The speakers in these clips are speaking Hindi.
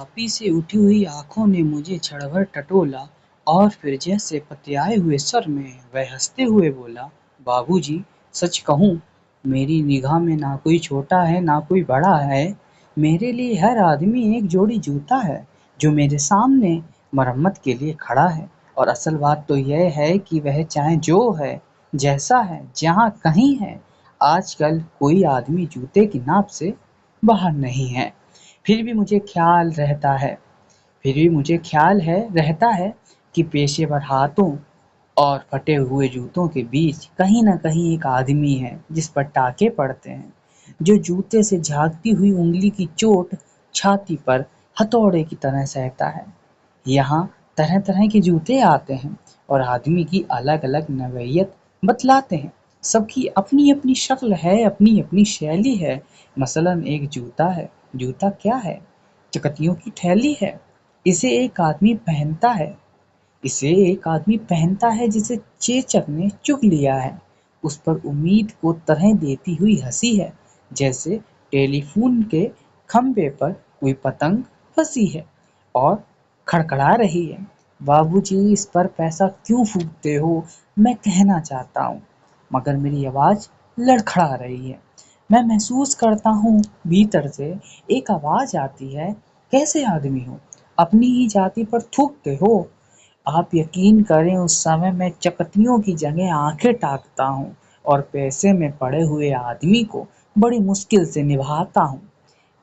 वापी से उठी हुई आंखों ने मुझे क्षणभर टटोला और फिर जैसे पतियाए हुए सर में वह हंसते हुए बोला, बाबूजी, सच कहूँ, मेरी निगाह में ना कोई छोटा है ना कोई बड़ा है। मेरे लिए हर आदमी एक जोड़ी जूता है जो मेरे सामने मरम्मत के लिए खड़ा है। और असल बात तो यह है कि वह चाहे जो है, जैसा है, जहाँ कहीं है, आजकल कोई आदमी जूते की नाप से बाहर नहीं है। फिर भी मुझे ख्याल रहता है फिर भी मुझे ख्याल है रहता है कि पेशेवर हाथों और फटे हुए जूतों के बीच कहीं न कहीं एक आदमी है जिस पर टाके पड़ते हैं, जो जूते से झाँकती हुई उँगली की चोट छाती पर हथौड़े की तरह सहता है। यहाँ तरह-तरह के जूते आते हैं और आदमी की अलग-अलग नौइयत बतलाते हैं। सबकी अपनी-अपनी शक्ल है, अपनी-अपनी शैली है। मसलन एक जूता है। जूता क्या है? चकत्तियों की थैली है। इसे एक आदमी पहनता है इसे एक आदमी पहनता है जिसे चेचक ने चुग लिया है। उस पर उम्मीद को तरह देती हुई हंसी है, जैसे टेलीफोन के खंभे पर कोई पतंग फंसी है और खड़खड़ा रही है। बाबूजी, इस पर पैसा क्यों फूकते हो? मैं कहना चाहता हूँ, मगर मेरी आवाज़ लड़खड़ा रही है। मैं महसूस करता हूँ भीतर से एक आवाज़ आती है, कैसे आदमी हो? अपनी ही जाति पर थूकते हो? आप यकीन करें, उस समय मैं चकत्तियों की जगह आंखें ताकता हूँ और पैसे में पड़े हुए आदमी को बड़ी मुश्किल से निभाता हूँ।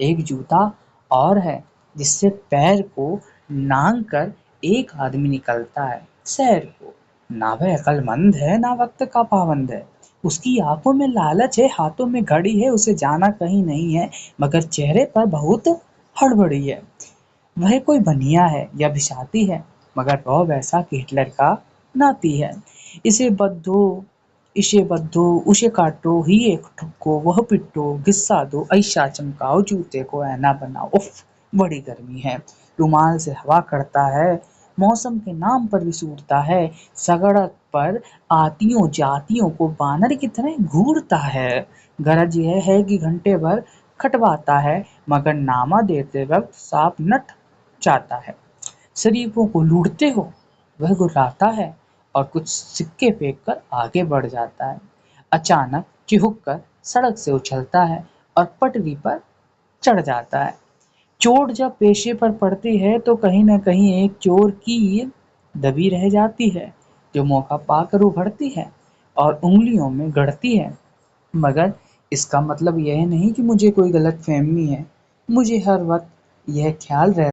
एक जूता और है जिससे पैर को नांग कर एक आदमी निकलता है शहर को। ना वह अक्लमंद है ना वक्त का पाबंद है। उसकी आंखों में लालच है, हाथों में घड़ी है, उसे जाना कहीं नहीं है, मगर चेहरे पर बहुत हड़बड़ी है। वह कोई बनिया है या बिसाती है, मगर रौब ऐसा कि हिटलर का नाती है। इसे बद्धो इसे बद्धो, उसे काटो, ही एक ठुक्को, वह पिट्टो, घिस्सा दो, ऐसा चमकाओ, जूते को ऐना बनाओ। उफ, बड़ी गर्मी है। रुमाल से हवा करता है, मौसम के नाम पर भी सूरता है, सड़क पर आतियों जातियों को बानर की तरह घूरता है। गरज यह है कि घंटे भर खटवाता है, मगर नामा देते वक्त साफ नट जाता है। शरीफों को लूटते हो? वह गुर्राता है और कुछ सिक्के फेंक कर आगे बढ़ जाता है। अचानक चिहुक कर सड़क से उछलता है और पटरी पर चढ़ जाता है। चोट जब पेशे पर पड़ती है तो कहीं न कहीं एक चोर की दबी रह जाती है, जो मौका पाकर उभरती है और उँगलियों में गड़ती है। मगर इसका मतलब यह नहीं कि मुझे कोई गलतफ़हमी है। मुझे हर वक़्त यह ख़्याल रह